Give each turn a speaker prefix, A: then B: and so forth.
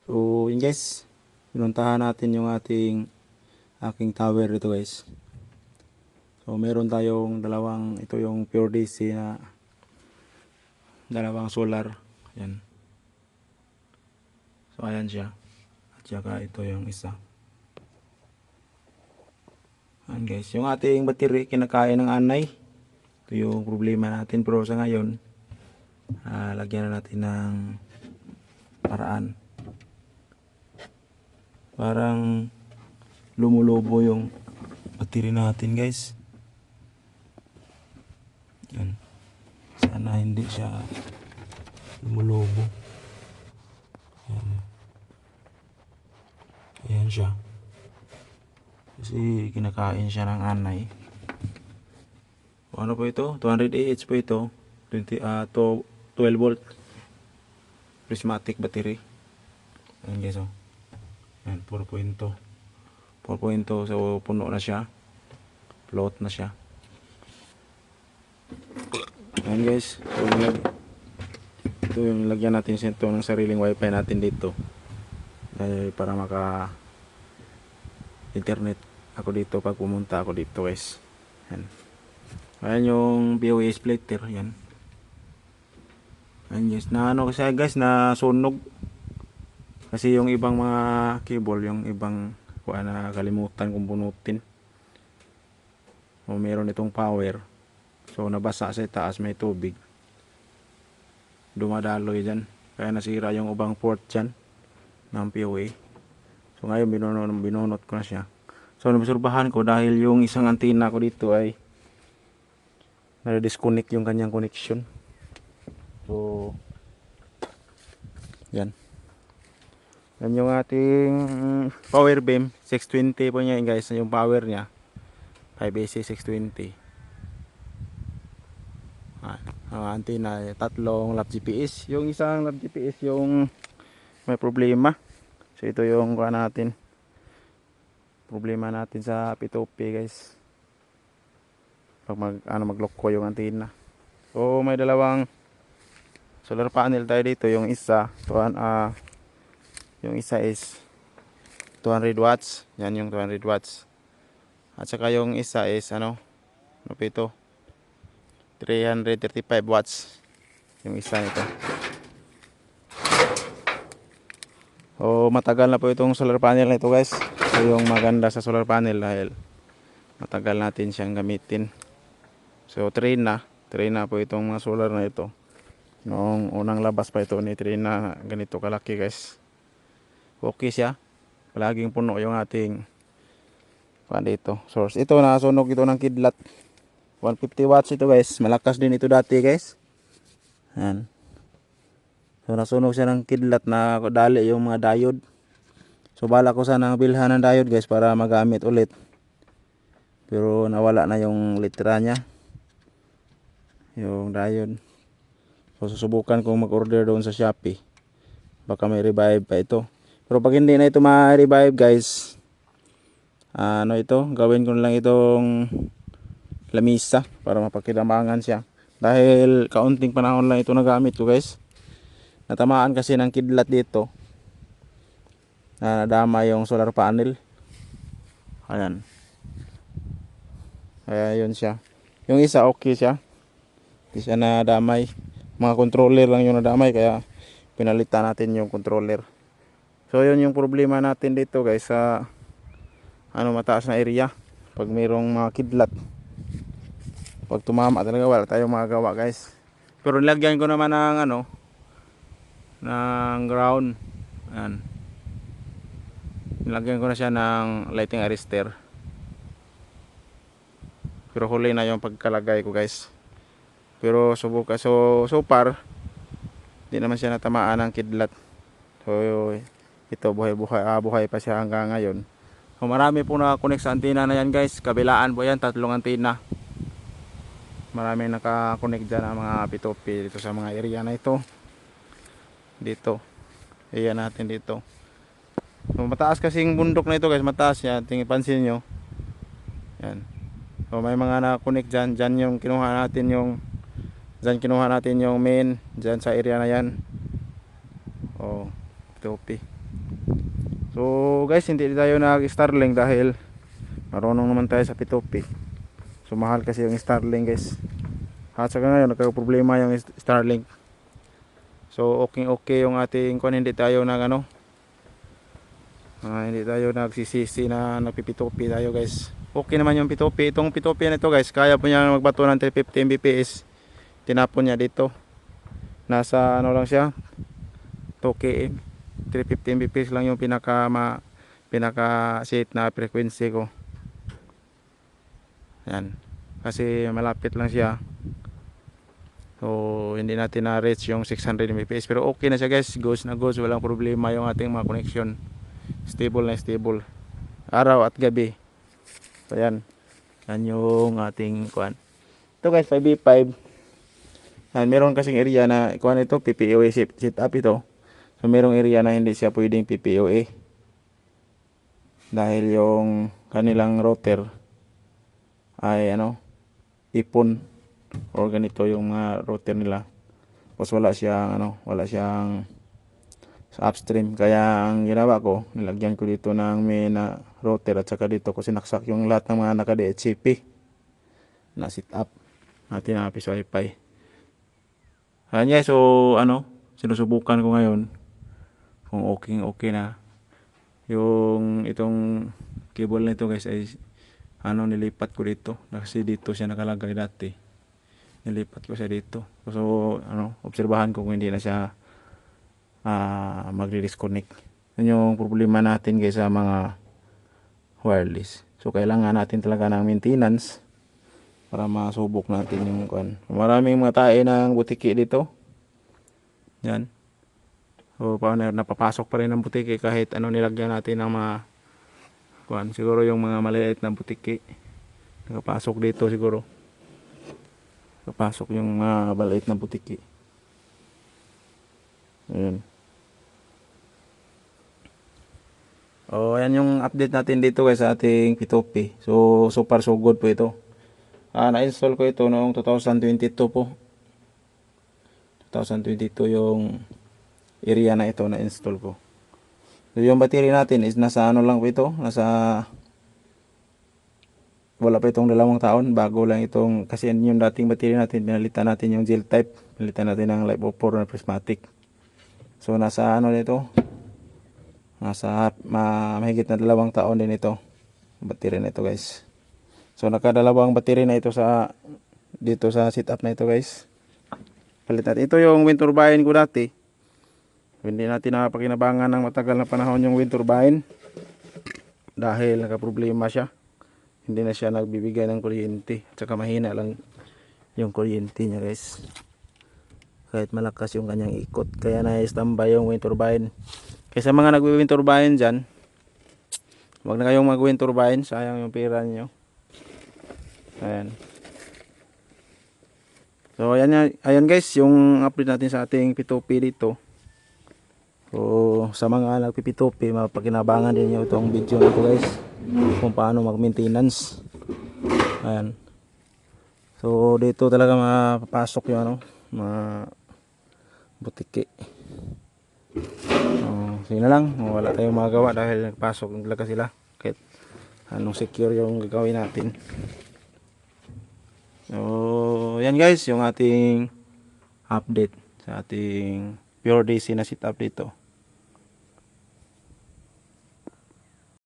A: So yun guys, pinuntahan natin yung aking tower dito guys. So meron tayong ito yung pure DC na dalawang solar. Yan. So ayan siya. At saka ito yung isa. Ayan guys, yung ating battery kinakain ng anay. Ito yung problema natin, pero sa ngayon lagyan na natin ng paraan. Parang lumulobo yung battery natin guys. Yan. Sana hindi siya lumulobo. Yan. Ayan siya. Kasi kinakain siya ng anay. Ano po ito? 200 Ah po ito. 12 volt prismatic battery. Ayan guys, oh. Ayan, 4.2. 4.2, so puno na siya. Float na siya. Ayan guys, so ito yung lagyan natin ito ng sariling wifi natin dito. Dahil para maka internet ako dito pag pumunta ako dito guys. Ayan. Ayan yung BOA splitter. Ayan. Ayan guys, na ano kasi guys, na sunog. Kasi yung ibang mga cable, yung ibang na kalimutan kong bunutin. O meron itong power. So nabasa sa taas, may tubig. Dumadaloy dyan. Kaya nasira yung ubang port dyan ng POA. So ngayon binunot ko na siya. So nabisurbahan ko dahil yung isang antenna ko dito ay na-disconnect yung kanyang connection. So yan. Yan yung ating power beam. 620 po niya guys. Yung power niya 5AC 620. Ang antenna tatlong lap GPS. Yung isang lap GPS yung may problema. So ito yung problema natin sa P2P guys. Pag mag-lock ko yung antenna. So may dalawang solar panel tayo dito. Yung isa is 200 watts. Yan yung 200 watts. At saka yung isa is ano po ito? 335 watts. Yung isa nito. So matagal na po itong solar panel na ito guys. So yung maganda sa solar panel dahil matagal natin siyang gamitin. So train na po itong mga solar na ito. Noong unang labas pa ito ni train na ganito kalaki guys. Okay siya. Palaging puno yung ating dito source. Ito nasunog ito ng kidlat. 150 watts ito guys. Malakas din ito dati guys. Yan. So nasunog siya ng kidlat na dali yung mga diode. So bala ko sana bilhan ng diode guys para magamit ulit. Pero nawala na yung litra niya. Yung diode. So susubukan kong mag-order doon sa Shopee. Baka may revive pa ito. Pero pag hindi na ito ma-revive guys, ano ito, gawin ko na lang itong lamisa para mapakinabangan siya. Dahil kaunting panahon lang ito nagamit ko guys. Natamaan kasi ng kidlat dito. Nadama yung solar panel. Ayan. Kaya yun siya. Yung isa okay siya. Hindi siya nadamay. Mga controller lang yung nadamay kaya pinalitan natin yung controller. So yun yung problema natin dito guys sa mataas na area. Pag mayroong mga kidlat. Pag tumama talaga wala tayong magagawa guys. Pero nilagyan ko naman ng ng ground. Ayan. Nilagyan ko na siya ng lighting arrestor. Pero huli na yung pagkalagay ko guys. Pero subukan so far hindi naman siya natamaan ng kidlat. So ito buhay pa siya hanggang ngayon. So marami po nakakonek sa antena na yan guys. Kabilaan po yan, tatlong antena. Marami nakakonek dyan ang mga P2P dito sa mga area na ito. Dito. Ayan natin dito. So mataas kasing bundok na ito guys. Mataas yan. Tingin pansin nyo. Yan. So may mga nakakonek dyan. Dyan yung kinuha natin yung main. Dyan sa area na yan. Oh, P2P. So guys, hindi tayo nag-Starlink dahil marunong naman tayo sa P2P. So mahal kasi yung Starlink guys. At saka ngayon nagka-problema yung Starlink. So okay yung ating kung hindi tayo nag ano, hindi tayo nagsisisi na nagpi-P2P tayo guys. Okay naman yung P2P. Itong P2P na ito guys, kaya po niya magbato ng 350 Mbps. Tinapon niya dito. Nasa ano lang siya, 2 km. 350 Mbps lang yung pinaka set na frequency ko. Yan. Kasi malapit lang siya. So hindi natin na reach yung 600 Mbps, pero okay na siya guys. Goes na goes, walang problema yung ating mga connection. Stable na stable. Araw at gabi. So yan. Yan yung ating kuan. Ito guys, 5v5. Yan, meron kasing area na kuan ito, PPOA set up ito. So merong area na hindi siya pwedeng PPOA. Dahil yung kanilang router ay ano, ipon or ganito yung mga router nila. Tapos wala siyang sa upstream, kaya ang ginawa ko, nilagyan ko dito ng main router at saka dito ko sinaksak yung lahat ng mga naka DHCP na set up natin na Office Wi-Fi. Ayan guys, so ano, sinusubukan ko ngayon kung okay na yung itong cable nito guys ay ano, nilipat ko dito kasi dito siya nakalagay dati. Nilipat ko siya dito. So ano, obserbahan ko kung hindi na siya magre-disconnect. Yun yung problema natin guys sa mga wireless. So kailangan natin talaga ng maintenance para masubok natin yung kuan. Maraming mga tae ng butiki dito. Yan. So paano, napapasok pa rin ng butiki kahit ano nilagyan natin ng mga kuan. Siguro yung mga maliit na butiki nakapasok dito siguro. Nakapasok yung mga maliit na butiki. Ayun. Ayan yung update natin dito guys sa ating P2P. So far so good po ito. Na-install ko ito noong 2022 po. 2022 yung area na ito na-install ko. So yung battery natin is nasa ano lang po ito. Wala pa itong 2 taon. Bago lang itong, kasi yung dating battery natin, pinalitan natin yung gel type. Pinalitan natin ng Life of 4 na prismatic. So nasa ano nito, nasa mahigit na 2 taon din ito battery na ito guys. So nakadalawang battery na ito dito sa setup na ito guys. Palit natin ito yung wind turbine ko dati. Hindi natin napakinabangan ng matagal na panahon yung wind turbine dahil nakaproblema siya. Hindi na siya nagbibigay ng kuryente at saka mahina lang yung kuryente niya guys. Kahit malakas yung kanyang ikot, kaya na-standby yung wind turbine. Kaya sa mga nagwi-wind turbine dyan, huwag na kayong mag-wind turbine, sayang yung pera nyo. Ayan. So ayan guys, yung update natin sa ating P2P dito. So sa mga nagpi-P2P, mapakinabangan din nyo itong video nito guys, kung paano mag-maintenance. Ayan. So dito talaga mapapasok yung ano, mga butiki. Sige na lang, wala tayong magagawa dahil nagpasok talaga sila. Kahit anong secure yung gagawin natin. So yan guys, yung ating update sa ating pure DC na setup dito.